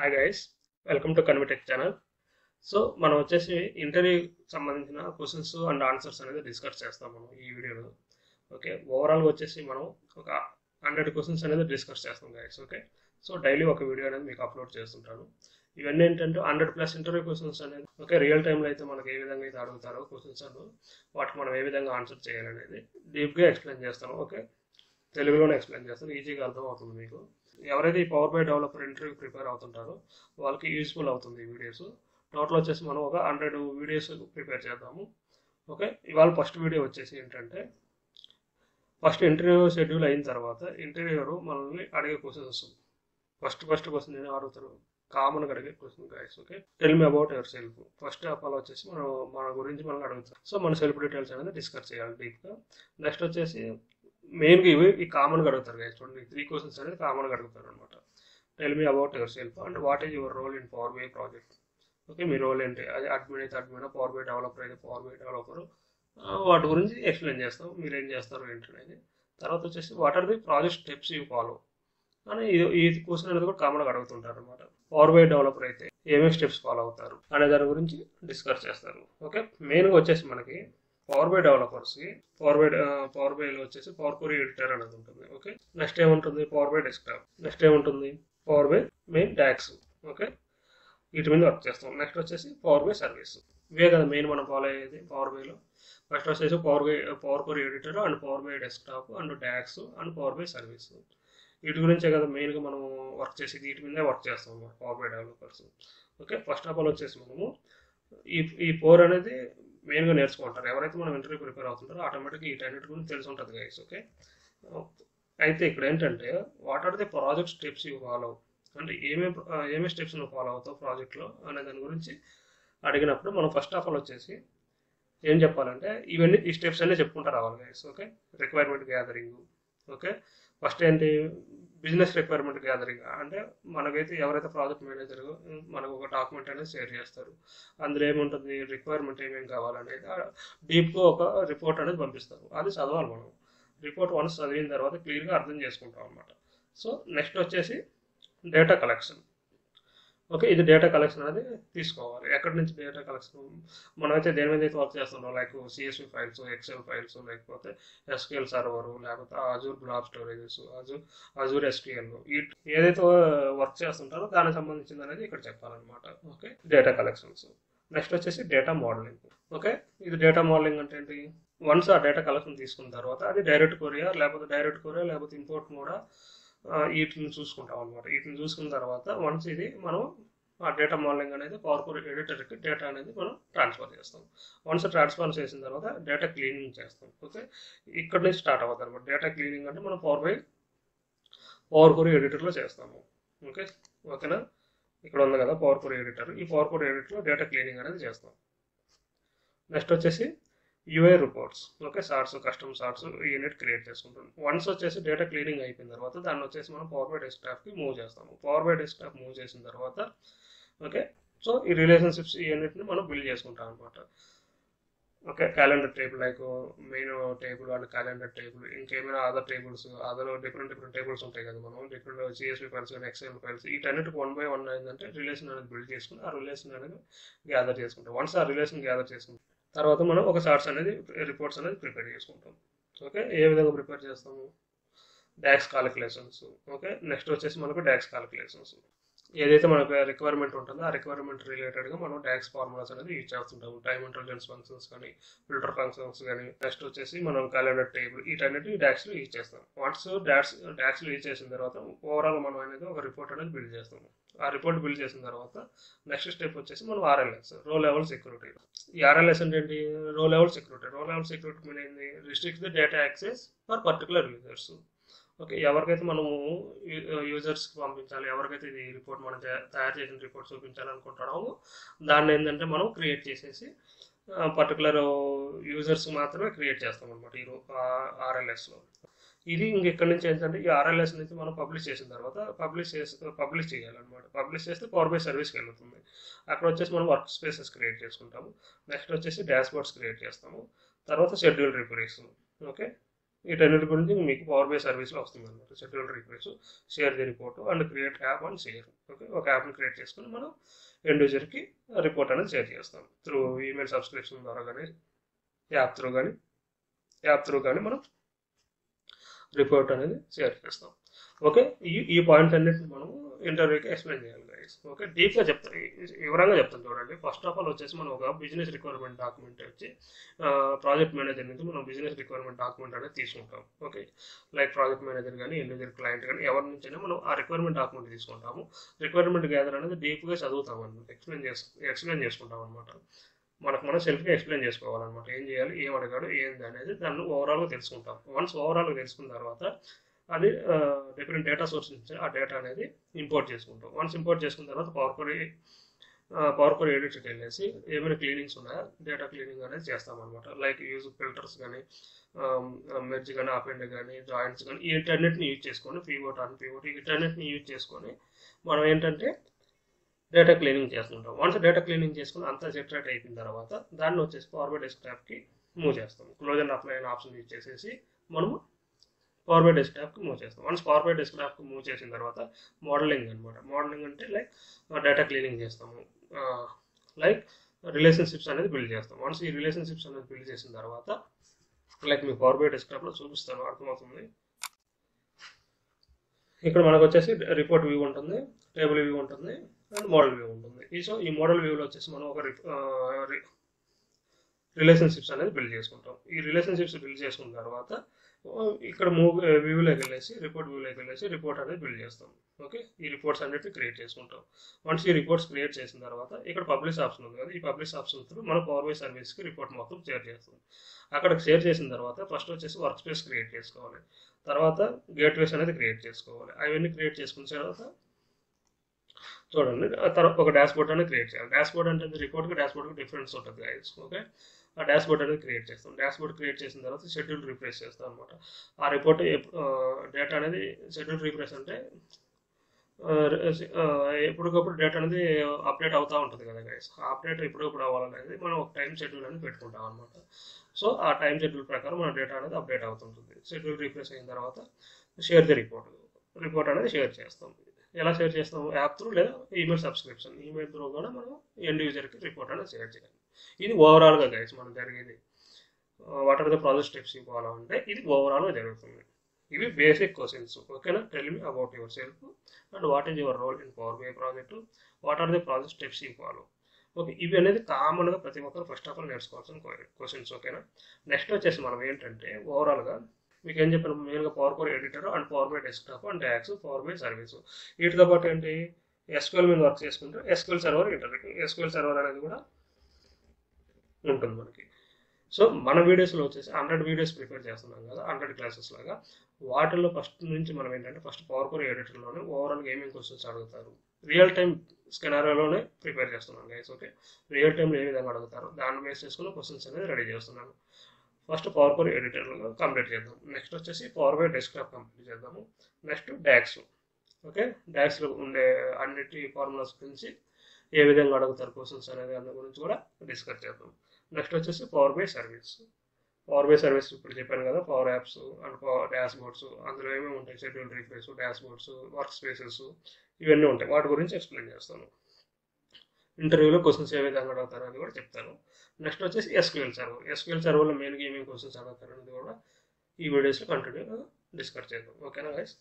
Hi guys, welcome to Convitech channel. So మనం వచ్చేసి ఇంటర్వ్యూకి సంబంధించిన క్వశ్చన్స్ అండ్ ఆన్సర్స్ అనేది డిస్కస్ చేస్తాం మనం ఈ వీడియోలో. ఓకే, ఓవరాల్గా వచ్చేసి మనం ఒక 100 క్వశ్చన్స్ అనేది డిస్కస్ చేస్తాం గైస్. ఓకే, సో డైలీ ఒక వీడియో అనేది మీకు అప్లోడ్ చేస్తుంటాను. ఇవన్నీ ఏంటంటే 100+ ఇంటర్వ్యూ క్వశ్చన్స్ అనేది ఓకే రియల్ టైంలో అయితే మనకి ఏ విధంగా అయితే అడుగుతారో క్వశ్చన్స్ అండ్ వాటికి మనం ఏ విధంగా ఆన్సర్ చేయాలనేది డీప్గా ఎక్స్ప్లెయిన్ చేస్తాను. ఓకే, తెలుగులోనే ఎక్స్ప్లెయిన్ చేస్తాను, ఈజీగా అర్థం అవుతుంది మీకు. ఎవరైతే ఈ Power BI developer interview prepare అవుతుంటారో వాళ్ళకి యూజ్ఫుల్ అవుతుంది ఈ వీడియోస్. టోటల్ వచ్చేసి మనం ఒక 100 వీడియోస్ ప్రిపేర్ చేద్దాము. ఓకే, ఇవాళ ఫస్ట్ వీడియో వచ్చేసి ఏంటంటే ఫస్ట్ ఇంటర్వ్యూ షెడ్యూల్ అయిన తర్వాత ఇంటర్వ్యూరు మనల్ని అడిగే క్వశ్చన్స్ ఫస్ట్ క్వశ్చన్ నేను అడుగుతారు, కామన్గా అడిగే question guys. Okay, tell me about your self. First of all వచ్చేసి మన గురించి మనల్ని అడుగుతారు. సో మన సెల్ఫ్ డీటెయిల్స్ అనేది డిస్కస్ చేయాలి డీప్గా. నెక్స్ట్ వచ్చేసి మెయిన్గా ఈ కామన్గా అడుగుతారు గైస్. చూడండి, 3 క్వశ్చన్స్ అనేది కామన్గా అడుగుతారు అనమాట. Tell me about yourself and what is your role in Power BI project. Okay, మీ రోల్ ఏంటి, అది అడ్మిన్ అయితే అడ్మిన్, పవర్ బై డెవలపర్ అయితే పవర్ బై డెవలపర్, వాటి గురించి ఎక్స్ప్లెయిన్ చేస్తాం, మీరు ఏం చేస్తారు ఏంటి అనేది. తర్వాత వచ్చేసి what are the project steps you follow అని ఈ క్వశ్చన్ అనేది కూడా కామన్గా అడుగుతుంటారు అనమాట. పవర్ బై డెవలపర్ అయితే ఏమేమి స్టెప్స్ ఫాలో అవుతారు అనే దాని గురించి డిస్కస్ చేస్తారు. ఓకే, మెయిన్గా వచ్చేసి మనకి పవర్ బై డెవలపర్స్కి పవర్ బైలో వచ్చేసి పవర్ క్వరీ ఎడిటర్ అనేది ఉంటుంది. ఓకే, నెక్స్ట్ ఏముంటుంది, పవర్ బై డెస్క్టాప్, నెక్స్ట్ ఏముంటుంది, Power BI main DAX. Okay, వీటి మీద వర్క్ చేస్తాం. నెక్స్ట్ వచ్చేసి పవర్ బై సర్వీస్. ఇవే కదా మెయిన్ మనం ఫాలో అయ్యేది పవర్ బైలో. ఫస్ట్ వచ్చేసి Power Query editor and Power BI desktop and DAX and Power BI service. వీటి గురించే కదా మెయిన్గా మనం వర్క్ చేసి వీటి మీదే వర్క్ చేస్తాం power by developers. Okay, first of all వచ్చేసి మనము ఈ 4 అనేది మెయిన్గా నేర్చుకుంటారు. ఎవరైతే మనం ఇంటర్వ్యూ ప్రిపేర్ అవుతుంటారో ఆటోమేటిక్గా వీటన్నిటి గురించి తెలిసి ఉంటుంది గైస్. ఓకే, అయితే ఇక్కడ ఏంటంటే what are the project steps you follow, అంటే ఏమేమి స్టెప్స్ నువ్వు ఫాలో అవుతావు ప్రాజెక్ట్లో అనే దాని గురించి అడిగినప్పుడు మనం ఫస్ట్ ఆఫ్ ఆల్ వచ్చేసి ఏం చెప్పాలంటే ఈ స్టెప్స్ అన్నీ చెప్పుకుంటూ రావాలి guys. Okay, requirement gathering. Okay, first ఏంటి, బిజినెస్ రిక్వైర్మెంట్ గ్యాదరింగ్ అంటే మనకైతే ఎవరైతే ప్రాజెక్ట్ మేనేజర్ మనకు ఒక డాక్యుమెంట్ అనేది షేర్ చేస్తారు. అందులో ఏముంటుంది, రిక్వైర్మెంట్ ఏమేమి కావాలనేది డీప్గా ఒక రిపోర్ట్ అనేది పంపిస్తారు. అది చదవాలి మనం. రిపోర్ట్ వన్స్ చదివిన తర్వాత క్లియర్గా అర్థం చేసుకుంటాం అనమాట. సో నెక్స్ట్ వచ్చేసి డేటా కలెక్షన్. ఓకే, ఇది డేటా కలెక్షన్ అనేది తీసుకోవాలి. ఎక్కడి నుంచి డేటా కలెక్షన్, మనమైతే దేని మీద అయితే వర్క్ చేస్తున్నాం, like CSV files, Excel files, లేకపోతే SQL సర్వరు, లేకపోతే Azure blob storages, Azure SQL, ఏదైతే వర్క్ చేస్తుంటారో దానికి సంబంధించింది అనేది ఇక్కడ చెప్పాలన్నమాట. Okay, data collections. నెక్స్ట్ వచ్చేసి డేటా మోడలింగ్. ఓకే, ఇది డేటా మోడలింగ్ అంటే ఏంటి, వన్స్ ఆ డేటా కలెక్షన్ తీసుకున్న తర్వాత అది డైరెక్ట్ కొరియర్ లేకపోతే ఇంపోర్ట్ మోడా, వీటిని చూసుకుంటాం అనమాట. వీటిని చూసుకున్న తర్వాత వన్స్ ఇది మనం ఆ డేటా మోడలింగ్ అనేది పవర్ క్వరీ ఎడిటర్కి డేటా అనేది మనం ట్రాన్స్ఫర్ చేస్తాం. వన్స్ ట్రాన్స్ఫర్ చేసిన తర్వాత డేటా క్లీనింగ్ చేస్తాం. ఓకే, ఇక్కడ నుంచి స్టార్ట్ అవుతుంది అనమాట. డేటా క్లీనింగ్ అంటే మనం పవర్ క్వరీ ఎడిటర్లో చేస్తాము. ఓకేనా, ఇక్కడ ఉంది కదా పవర్ క్వరీ ఎడిటర్. ఈ పవర్ క్వరీ ఎడిటర్లో డేటా క్లీనింగ్ అనేది చేస్తాం. నెక్స్ట్ వచ్చేసి UI reports. Okay, sorts, custom sorts unit create చేసుకుంటాం. వన్స్ వచ్చేసి డేటా క్లీనింగ్ అయిపోయిన తర్వాత దాన్ని వచ్చేసి మనం పవర్ బై డెస్క్టాప్కి మూవ్ చేస్తాము. పవర్ బై డెస్క్టాప్ మూవ్ చేసిన తర్వాత ఓకే, సో ఈ రిలేషన్షిప్స్ యూనిట్ని మనం బిల్డ్ చేసుకుంటాం అనమాట. Okay, calendar table, like main table and calendar table, ఇంకేమైనా అదర్ డిఫరెంట్ టేబుల్స్ ఉంటాయి కదా, మనం డిఫరెంట్ CSV ఫైల్స్ కానీ ఎక్సెల్ ఫైల్స్, వీటన్నిటికి 1 by 1 ఏంటంటే రిలేషన్ అనేది బిల్డ్ చేసుకుని ఆ రిలేషన్ అనేది గ్యాదర్ చేసుకుంటాం. వన్స్ ఆ రిలేషన్ గ్యాదర్ చేసుకుంటాం తర్వాత మనం ఒక సార్ట్స్ అనేది రిపోర్ట్స్ అనేది ప్రిపేర్ చేసుకుంటాం. ఓకే, ఏ విధంగా ప్రిపేర్ చేస్తాము, డాక్స్ కాలిక్యులేషన్స్. ఓకే, నెక్స్ట్ వచ్చేసి మనకు డాక్స్ కాలిక్యులేషన్స్, ఏదైతే మనకు రిక్వైర్మెంట్ ఉంటుందో ఆ రిక్వైర్మెంట్ రిలేటెడ్గా మనం డాక్స్ ఫార్ములాస్ అనేది యూజ్ చేస్తుంటాము. టైమ్ ఇంటెలిజెన్స్ ఫంక్షన్స్ కానీ, ఫిల్టర్ ఫంక్షన్స్ కానీ, నెక్స్ట్ వచ్చేసి మనం క్యాలెండర్ టేబుల్, వీటన్నిటి డాక్స్లో యూజ్ చేస్తాం. వన్స్ డాక్స్లో యూజ్ చేసిన తర్వాత ఓవరాల్ మనం అనేది ఒక రిపోర్ట్ అనేది బిల్డ్ చేస్తాము. ఆ రిపోర్ట్ బిల్డ్ చేసిన తర్వాత నెక్స్ట్ స్టెప్ వచ్చేసి మనం RLS, రో లెవెల్ సెక్యూరిటీ. ఈ RLS అంటే ఏంటి, రో లెవెల్ సెక్యూరిటీ మీన్ ఏంటి, restrict the data access for particular users. Okay, ఎవరికైతే మనము యూజర్స్కి పంపించాలి, ఎవరికైతే ఇది రిపోర్ట్ మనం తయారు చేసిన రిపోర్ట్ చూపించాలనుకుంటున్నామో దాన్ని ఏంటంటే మనం క్రియేట్ చేసేసి పర్టికులర్ యూజర్స్ మాత్రమే క్రియేట్ చేస్తాం అనమాట ఈ RLSలో. ఇది ఇక్కడ నుంచి ఏంటంటే ఈ RLS నుంచి మనం పబ్లిష్ చేసిన తర్వాత పబ్లిష్ చేయాలన్నమాట. పబ్లిష్ చేస్తే పవర్ బై సర్వీస్కి వెళ్తుంది. అక్కడ వచ్చేసి మనం వర్క్ స్పేసెస్ క్రియేట్ చేసుకుంటాము. నెక్స్ట్ వచ్చేసి డాష్ బోర్డ్స్ క్రియేట్ చేస్తాము. తర్వాత షెడ్యూల్ రిపరీస్. ఓకే, వీటన్నిటి గురించి మీకు పవర్ బై సర్వీస్లో వస్తుంది అనమాట. Schedule request, share the report and create app and share. Okay, ఒక యాప్ని క్రియేట్ చేసుకుని మనం ఎండ్ యూజర్కి రిపోర్ట్ అనేది షేర్ చేస్తాం త్రూ ఈమెయిల్ సబ్స్క్రిప్షన్ ద్వారా కానీ యాప్ త్రూ కానీ మనం రిపోర్ట్ అనేది షేర్ చేస్తాం. ఓకే, ఈ పాయింట్స్ అన్నిటిని మనం ఇంటర్వ్యూకి ఎక్స్ప్లెయిన్ చేయాలి గైస్. ఓకే, డీప్గా చెప్తాను, వివరంగా చెప్తాను చూడండి. ఫస్ట్ ఆఫ్ ఆల్ వచ్చేసి మనం ఒక బిజినెస్ రిక్వైర్మెంట్ డాక్యుమెంట్ వచ్చి ప్రాజెక్ట్ మేనేజర్ నుంచి మనం బిజినెస్ రిక్వైర్మెంట్ డాక్యుమెంట్ అనేది తీసుకుంటాం. ఓకే, లైక్ ప్రాజెక్ట్ మేనేజర్ కానీ ఇండివిజువల్ క్లయింట్ కానీ ఎవరి నుంచైనా మనం ఆ రిక్వైర్మెంట్ డాక్యుమెంట్ తీసుకుంటాము. రిక్వైర్మెంట్ గ్యాదర్ అనేది డీప్గా చదువుతాం అనమాట, ఎక్స్ప్లెయిన్ చేసుకుంటాం అనమాట. మనం సెల్ఫ్గా ఎక్స్ప్లెయిన్ చేసుకోవాలన్నమాట. ఏం చేయాలి, ఏం అడిగాడు, ఏంది అనేది దాన్ని ఓవరాల్గా తెలుసుకుంటాం. వన్స్ ఓవరాల్గా తెలుసుకున్న తర్వాత అది డిఫరెంట్ డేటా సోర్స్ నుంచి ఆ డేటా అనేది ఇంపోర్ట్ చేసుకుంటాం. వన్స్ ఇంపోర్ట్ చేసుకున్న తర్వాత పవర్ క్వరీ ఎడిట్కి వెళ్ళేసి ఏమైనా క్లీనింగ్స్ ఉన్నాయా, డేటా క్లీనింగ్ అనేది చేస్తామన్నమాట. లైక్ యూజ్ ఫిల్టర్స్ కానీ మెర్జ్ కానీ అపెండ్ కానీ జాయింట్స్ కానీ వీటన్నిటిని యూజ్ చేసుకొని పివోట్ వీటన్నిటిని యూజ్ చేసుకొని మనం ఏంటంటే డేటా క్లీనింగ్ చేసుకుంటాం. వన్స్ డేటా క్లీనింగ్ చేసుకుని అంతా సెటరేట్ అయిపోయిన తర్వాత దాన్ని వచ్చేసి పవర్ బై డెస్క్టాప్కి మూవ్ చేస్తాం. క్లోజ్ అండ్ అప్లై అనే ఆప్షన్ యూజ్ చేసేసి మనము పవర్ బై డెస్క్టాప్కి మూవ్ చేస్తాం. వన్స్ పవర్ బై డెస్క్టాప్కి మూవ్ చేసిన తర్వాత మోడలింగ్ అనమాట. మోడలింగ్ అంటే లైక్ డేటా క్లీనింగ్ చేస్తాము, లైక్ రిలేషన్షిప్స్ అనేది బిల్డ్ చేస్తాం. వన్స్ ఈ రిలేషన్షిప్స్ అనేది బిల్డ్ చేసిన తర్వాత లైక్ మీకు పవర్ బై డెస్క్టాప్లో చూపిస్తాను, అర్థమవుతుంది. ఇక్కడ మనకు వచ్చేసి రిపోర్ట్ వ్యూ ఉంటుంది, టేబుల్ వ్యూ ఉంటుంది అండ్ మోడల్ వ్యూ ఉంటుంది. ఈ మోడల్ వ్యూలో వచ్చేసి మనం ఒక రిలేషన్షిప్స్ అనేది బిల్డ్ చేసుకుంటాం. ఈ రిలేషన్షిప్స్ బిల్డ్ చేసుకున్న తర్వాత ఇక్కడ వ్యూలోకి వెళ్ళేసి రిపోర్ట్ అనేది బిల్డ్ చేస్తాం. ఓకే, ఈ రిపోర్ట్స్ అన్నిటిని క్రియేట్ చేసుకుంటాం. వన్స్ ఈ రిపోర్ట్స్ క్రియేట్ చేసిన తర్వాత ఇక్కడ పబ్లిష్ ఆప్షన్ ఉంది కదా, ఈ పబ్లిష్ ఆప్షన్ త్రూ మనం పవర్ బై సర్వీస్కి రిపోర్ట్ మొత్తం షేర్ చేస్తాం. అక్కడికి షేర్ చేసిన తర్వాత ఫస్ట్ వచ్చేసి వర్క్ స్పేస్ క్రియేట్ చేసుకోవాలి, తర్వాత గేట్వేస్ అనేది క్రియేట్ చేసుకోవాలి. అవన్నీ క్రియేట్ చేసుకున్న తర్వాత చూడండి ఒక డాష్ బోర్డ్ అనేది క్రియేట్ చేయాలి. డాష్ బోర్డ్ అంటే రిపోర్ట్కి డాష్ బోర్డ్కి డిఫరెన్స్ ఉంటుంది గైస్. ఓకే, ఆ డాష్ బోర్డ్ అనేది క్రియేట్ చేస్తాం. డాష్ బోర్డ్ క్రియేట్ చేసిన తర్వాత షెడ్యూల్ రిఫ్రెష్ చేస్తాం అనమాట. ఆ రిపోర్ట్ డేటా అనేది షెడ్యూల్ రిఫ్రెష్ అంటే ఎప్పటికప్పుడు డేటా అనేది అప్డేట్ అవుతూ ఉంటుంది కదా గైస్. ఆ అప్డేట్ ఎప్పుడప్పుడు అవ్వాలనేది మనం ఒక టైం షెడ్యూల్ అనేది పెట్టుకుంటాం అనమాట. సో ఆ టైం షెడ్యూల్ ప్రకారం మన డేటా అనేది అప్డేట్ అవుతుంటుంది. షెడ్యూల్ రిఫ్రెష్ అయిన తర్వాత షేర్ ది రిపోర్ట్ అనేది షేర్ చేస్తాం. ఎలా షేర్ చేస్తాం, యాప్ త్రూ లేదా ఈమెయిల్ సబ్స్క్రిప్షన్, ఈమెయిల్ త్రూ కూడా మనం ఎండ్ యూజర్కి రిపోర్ట్ అనేది షేర్ చేయాలి. ఇది ఓవరాల్గా గైస్ మనం జరిగేది. What are the project steps ఇవ్వాలంటే ఇది ఓవరాల్గా జరుగుతుంది. ఇవి బేసిక్ క్వశ్చన్స్. ఓకేనా, tell me about yourself and what is your role in Power BI project, what are the project steps you follow. Okay, ఇవి అనేది కామన్గా ప్రతి ఒక్కరు ఫస్ట్ ఆఫ్ ఆల్ నేర్చుకోవాల్సిన క్వశ్చన్స్. ఓకేనా, నెక్స్ట్ వచ్చేసి మనం ఏంటంటే ఓవరాల్గా మీకు ఏం చెప్పాను, మెయిన్గా power Query editor and Power BI desktop and tax, power BI service. వీటితో పాటు ఏంటి ఎస్క్యూఎల్ మీద వర్క్ చేసుకుంటే ఎస్క్యూఎల్ సర్వర్ ఎస్క్యూఎల్ సర్వర్ అనేది కూడా ఉంటుంది మనకి. సో మన వీడియోస్లో వచ్చేసి 100 వీడియోస్ ప్రిపేర్ చేస్తున్నాం కదా, 100 క్లాసెస్ లాగా. వాటిల్లో ఫస్ట్ నుంచి మనం ఏంటంటే ఫస్ట్ పవర్ క్వరీ ఎడిటర్లోనే ఓవరాల్గా ఏమేమి క్వశ్చన్స్ అడుగుతారు, రియల్ టైం స్కెనారియోలోనే ప్రిపేర్ చేస్తున్నాను గైస్. ఓకే, రియల్ టైంలో ఏ విధంగా అడుగుతారు దాన్ని బేస్ చేసుకుని క్వశ్చన్స్ అనేది రెడీ చేస్తున్నాను. ఫస్ట్ పవర్ క్వరీ ఎడిటర్లో కంప్లీట్ చేద్దాం. నెక్స్ట్ వచ్చేసి పవర్ బై డెస్క్టాప్ కంప్లీట్ చేద్దాము. Next DAX. ఓకే, డాక్స్లో ఉండే అన్నిటి ఫార్ములాస్ గురించి ఏ విధంగా అడుగుతారు క్వశ్చన్స్ అనేది దాని గురించి కూడా డిస్కస్ చేద్దాం. నెక్స్ట్ వచ్చేసి పవర్ బై సర్వీస్ ఇప్పుడు చెప్పాను కదా, power apps and power dash boards, అందులో ఏమేమి ఉంటాయి, schedule refresh, dash boards, work spaces, ఇవన్నీ ఉంటాయి. వాటి గురించి ఎక్స్ప్లెయిన్ చేస్తాను. ఇంటర్వ్యూలో క్వశ్చన్స్ ఏ విధంగా అడుగుతారు అని కూడా చెప్తాను. నెక్స్ట్ వచ్చేసి ఎస్క్యూఎల్ సర్వర్లో మెయిన్గా ఏమేమి క్వశ్చన్స్ అడుగుతారు అనేది కూడా ఈ వీడియోస్లో కంటిన్యూగా డిస్కస్ చేద్దాం. ఓకేనా గైస్,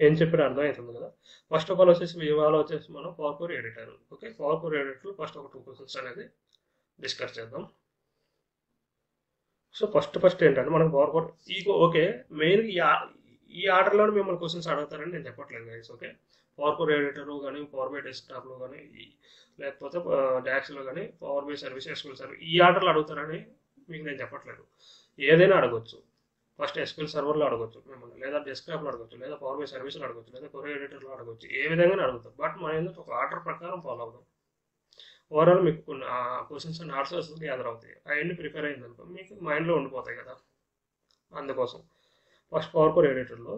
ఏం చెప్పినా అర్థమవుతుంది కదా. ఫస్ట్ ఆఫ్ ఆల్ వచ్చేసి ఇవాళ వచ్చేసి మనం Power Query editor. Okay, Power Query ఎడిటర్లో ఫస్ట్ ఒక 2 క్వశ్చన్స్ అనేది డిస్కస్ చేద్దాం. సో ఫస్ట్ ఏంటంటే మనం పవర్ క్వరీ ఓకే మెయిన్గా ఈ ఆర్డర్లోనే మిమ్మల్ని క్వశ్చన్స్ అడుగుతారని నేను చెప్పట్లేదు గైస్. ఓకే, పవర్ క్వరీ ఎడిటర్లో కానీ పవర్ బై డెస్క్టాప్లో కానీ లేకపోతే డాక్స్లో కానీ power BI service, SQL service ఈ ఆర్డర్లు అడుగుతారని మీకు నేను చెప్పట్లేదు. ఏదైనా అడగొచ్చు. ఫస్ట్ ఎస్క్యూఎల్ సర్వర్లో అడగొచ్చు మిమ్మల్ని, లేదా డెస్క్టాప్లో అడగొచ్చు, లేదా పవర్ బై సర్వీస్లో అడగొచ్చు, లేదా క్వరీ ఎడిటర్లో అడగొచ్చు. ఏ విధంగా అడుగుతాం, బట్ మనం ఎందుకు ఒక ఆర్డర్ ప్రకారం ఫాలో అవుతాం. ఓవరాల్ మీకు కొన్ని క్వశ్చన్స్ అండ్ ఆన్సర్స్ గ్యాదర్ అవుతాయి. అవన్నీ ప్రిపేర్ అయిందనుకో మీకు మైండ్లో ఉండిపోతాయి కదా. అందుకోసం ఫస్ట్ పవర్ క్వరీ ఎడిటర్లో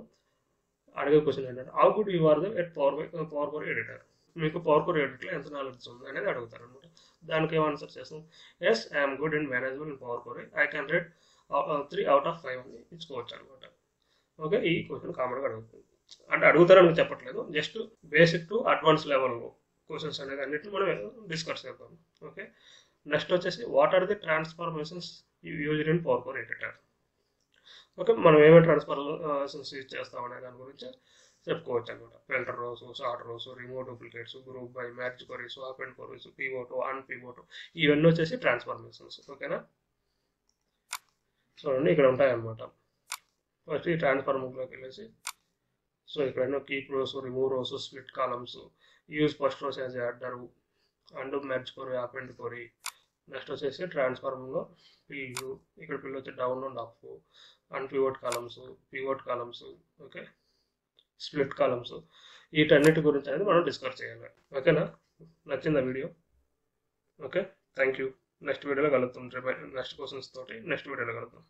అడిగే క్వశ్చన్ ఏంటంటే how good you are at Power Query editor. మీకు పవర్ క్వరీ ఎడిటర్లో ఎంత నాలెడ్జ్ ఉంది అనేది అడుగుతారు అనమాట. దానికి ఏం ఆన్సర్ చేస్తాం, yes I'm good in management in Power Query, I can rate 3 out of 5 అని ఇచ్చుకోవచ్చు అనమాట. ఓకే, ఈ క్వశ్చన్ కామన్గా అడుగుతుంది. అంటే అడుగుతారని చెప్పట్లేదు, just basic to advance level questions అనేది అన్నిటిని మనం డిస్కస్ చేద్దాం. ఓకే, నెక్స్ట్ వచ్చేసి what are the transformations used in Power Query editor. Okay, మనం ఏమేమి ట్రాన్స్ఫర్మేషన్స్ యూజ్ చేస్తాం అనే దాని గురించి చెప్పుకోవచ్చు అనమాట. Filter rows, sort rows, remove duplicates, group by, merge queries, swap and queries, pivot, unpivot, ఇవన్నీ వచ్చేసి ట్రాన్స్ఫర్మేషన్స్. ఓకేనా, చూడండి ఇక్కడ ఉంటాయి అన్నమాట. ఫస్ట్ ఈ ట్రాన్స్ఫార్మర్లోకి వెళ్ళేసి, సో ఇక్కడ keep rows, remove rows, split columns, use first rows as header, and merge query, append query. Next వచ్చేసి ట్రాన్స్ఫార్మర్లో పిల్లు, ఇక్కడ పిల్లు వచ్చి down and up, unpivot columns, okay, split columns, వీటన్నిటి గురించి అనేది మనం డిస్కస్ చేయాలి. ఓకేనా, నచ్చిందా video? Okay, thank you. Next వీడియోలో కలుద్దాం. నెక్స్ట్ క్వశ్చన్స్ తోటి నెక్స్ట్ వీడియోలో కలుద్దాం.